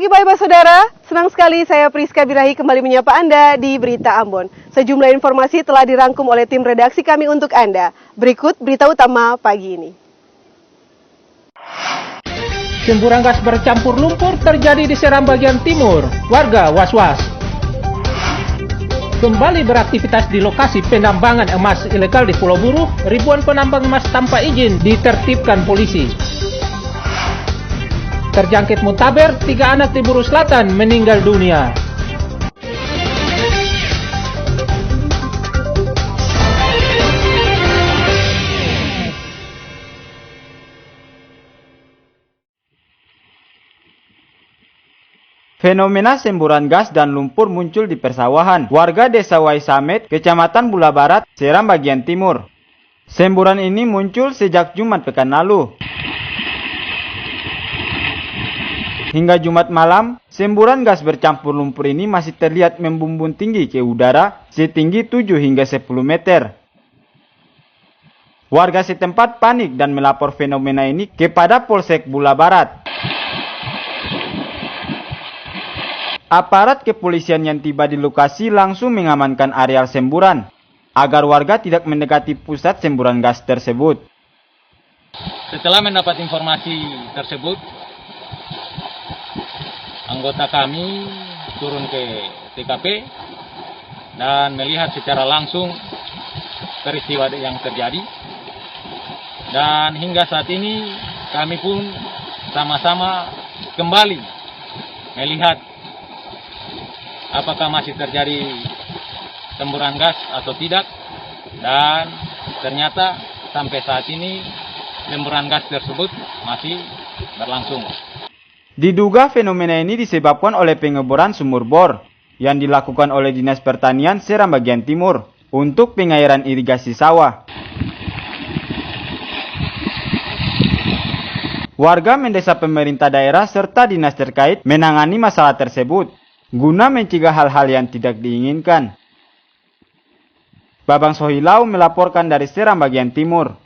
pagi Bapak Saudara, senang sekali saya Priska Birahi kembali menyapa Anda di Berita Ambon. Sejumlah informasi telah dirangkum oleh tim redaksi kami untuk Anda. Berikut berita utama pagi ini. Semburan gas bercampur lumpur terjadi di Seram bagian timur. Warga was-was. Kembali beraktivitas di lokasi penambangan emas ilegal di Pulau Buru, ribuan penambang emas tanpa izin ditertibkan polisi. Terjangkit muntaber, 3 anak di Buru Selatan meninggal dunia. Fenomena semburan gas dan lumpur muncul di persawahan warga Desa Waisamet, Kecamatan Bula Barat, Seram bagian timur. Semburan ini muncul sejak Jumat pekan lalu. Hingga Jumat malam, semburan gas bercampur lumpur ini masih terlihat membumbung tinggi ke udara setinggi 7 hingga 10 meter. Warga setempat panik dan melapor fenomena ini kepada Polsek Bula Barat. Aparat kepolisian yang tiba di lokasi langsung mengamankan areal semburan agar warga tidak mendekati pusat semburan gas tersebut. Setelah mendapat informasi tersebut, anggota kami turun ke TKP dan melihat secara langsung peristiwa yang terjadi. Dan hingga saat ini kami pun sama-sama kembali melihat apakah masih terjadi semburan gas atau tidak. Dan ternyata sampai saat ini semburan gas tersebut masih berlangsung. Diduga fenomena ini disebabkan oleh pengeboran sumur bor yang dilakukan oleh Dinas Pertanian Seram bagian timur untuk pengairan irigasi sawah. Warga mendesak pemerintah daerah serta dinas terkait menangani masalah tersebut guna mencegah hal-hal yang tidak diinginkan. Babang Sohilau melaporkan dari Seram bagian timur.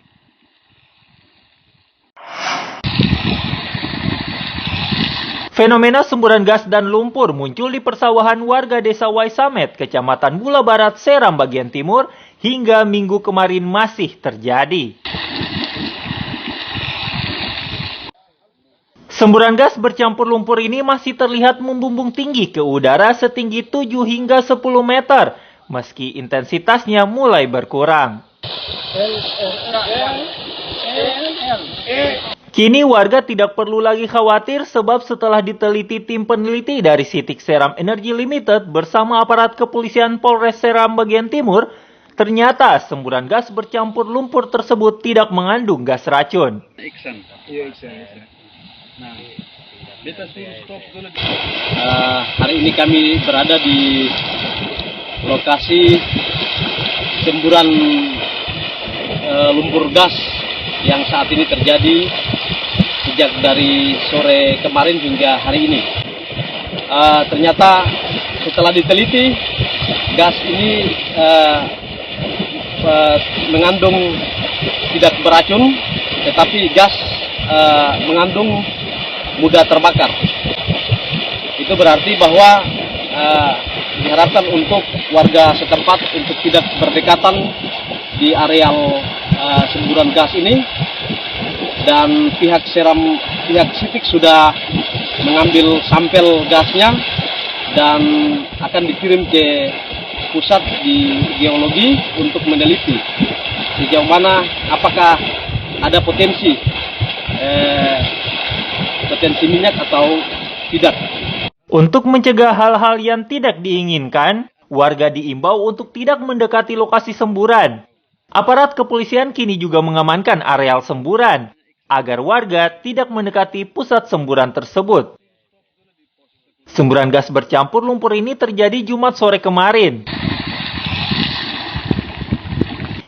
Fenomena semburan gas dan lumpur muncul di persawahan warga Desa Waisamet, Kecamatan Bula Barat, Seram bagian timur, hingga minggu kemarin masih terjadi. Semburan gas bercampur lumpur ini masih terlihat membumbung tinggi ke udara setinggi 7 hingga 10 meter, meski intensitasnya mulai berkurang. Kini warga tidak perlu lagi khawatir sebab setelah diteliti tim peneliti dari Sitik Seram Energy Limited bersama aparat kepolisian Polres Seram bagian timur, ternyata semburan gas bercampur lumpur tersebut tidak mengandung gas racun. Hari ini kami berada di lokasi semburan lumpur gas yang saat ini terjadi sejak dari sore kemarin hingga hari ini. Ternyata setelah diteliti, gas ini mengandung tidak beracun, tetapi gas mengandung mudah terbakar. Itu berarti bahwa diharapkan untuk warga setempat untuk tidak berdekatan di areal semburan gas ini, dan pihak Sitik sudah mengambil sampel gasnya dan akan dikirim ke pusat di geologi untuk meneliti sejauh mana apakah ada potensi minyak atau tidak. Untuk mencegah hal-hal yang tidak diinginkan, warga diimbau untuk tidak mendekati lokasi semburan. Aparat kepolisian kini juga mengamankan areal semburan agar warga tidak mendekati pusat semburan tersebut. Semburan gas bercampur lumpur ini terjadi Jumat sore kemarin.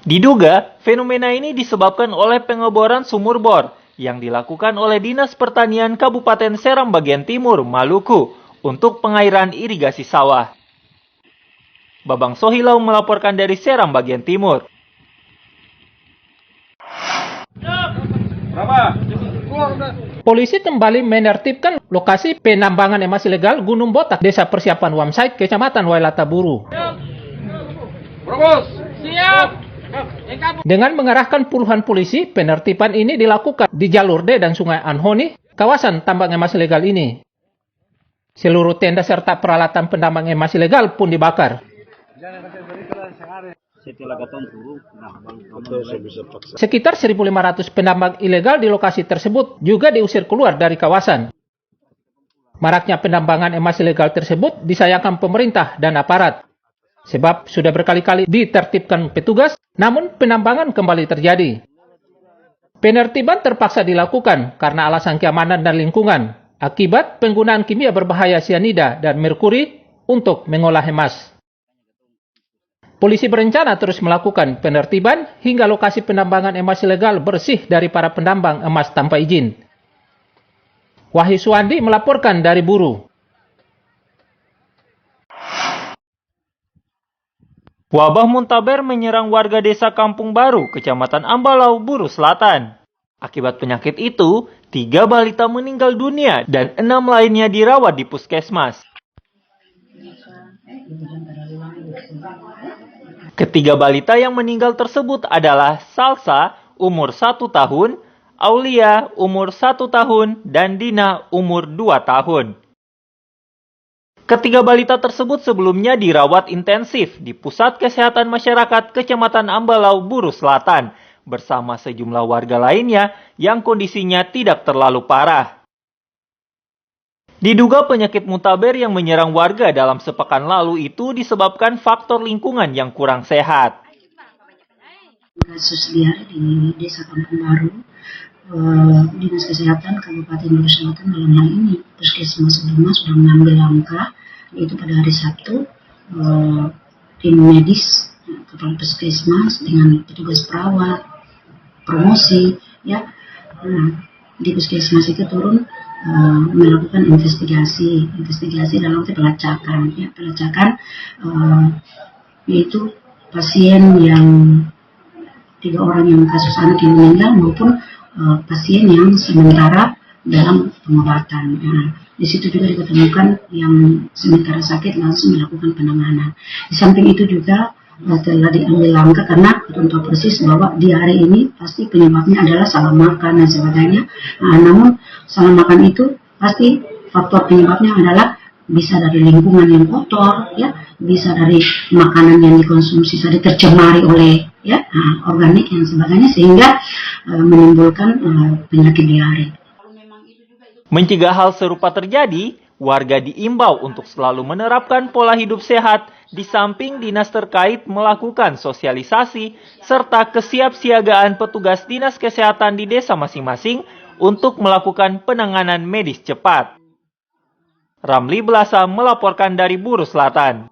Diduga, fenomena ini disebabkan oleh pengeboran sumur bor yang dilakukan oleh Dinas Pertanian Kabupaten Seram bagian timur, Maluku, untuk pengairan irigasi sawah. Babang Sohilau melaporkan dari Seram bagian timur. Berapa? Polisi kembali menertibkan lokasi penambangan emas ilegal Gunung Botak, Desa Persiapan Wamsait, Kecamatan Wailataburu. Dengan mengerahkan puluhan polisi, penertiban ini dilakukan di jalur D dan Sungai Anhoni, kawasan tambang emas ilegal ini. Seluruh tenda serta peralatan penambang emas ilegal pun dibakar. Sekitar 1.500 penambang ilegal di lokasi tersebut juga diusir keluar dari kawasan. Maraknya penambangan emas ilegal tersebut disayangkan pemerintah dan aparat. Sebab sudah berkali-kali ditertibkan petugas, namun penambangan kembali terjadi. Penertiban terpaksa dilakukan karena alasan keamanan dan lingkungan, akibat penggunaan kimia berbahaya sianida dan merkuri untuk mengolah emas. Polisi berencana terus melakukan penertiban hingga lokasi penambangan emas ilegal bersih dari para penambang emas tanpa izin. Wahyu Suwandi melaporkan dari Buru. Wabah muntaber menyerang warga desa Kampung Baru, Kecamatan Ambalau, Buru Selatan. Akibat penyakit itu, 3 balita meninggal dunia dan 6 lainnya dirawat di puskesmas. Ketiga balita yang meninggal tersebut adalah Salsa, umur 1 tahun, Aulia, umur 1 tahun, dan Dina, umur 2 tahun. Ketiga balita tersebut sebelumnya dirawat intensif di Pusat Kesehatan Masyarakat Kecamatan Ambalau, Buru Selatan, bersama sejumlah warga lainnya yang kondisinya tidak terlalu parah. Diduga penyakit muntaber yang menyerang warga dalam sepekan lalu itu disebabkan faktor lingkungan yang kurang sehat. Kasus liar di Desa Kampung Baru, Dinas Kesehatan Kabupaten Buru Selatan dalam hal ini Puskesmas Lima sudah mengambil langkah, yaitu pada hari Sabtu tim medis, kepala puskesmas dengan petugas perawat, promosi, ya, di puskesmas itu turun melakukan investigasi dalam pelacakan, ya, yaitu pasien yang 3 orang yang kasus anak yang meninggal maupun pasien yang sementara dalam pengobatan. Di situ juga ditemukan yang sementara sakit langsung melakukan penanganan. Di samping itu juga telah diambil langkah karena untuk persis bahwa di hari ini pasti penyebabnya adalah salah makan dan sebagainya. Namun salah makan itu pasti faktor penyebabnya adalah bisa dari lingkungan yang kotor, ya, bisa dari makanan yang dikonsumsi tadi tercemari oleh, ya, organik dan sebagainya, sehingga menimbulkan penyakit diare. Mencegah hal serupa terjadi, warga diimbau untuk selalu menerapkan pola hidup sehat, di samping dinas terkait melakukan sosialisasi serta kesiapsiagaan petugas dinas kesehatan di desa masing-masing untuk melakukan penanganan medis cepat. Ramli Belasa melaporkan dari Buru Selatan.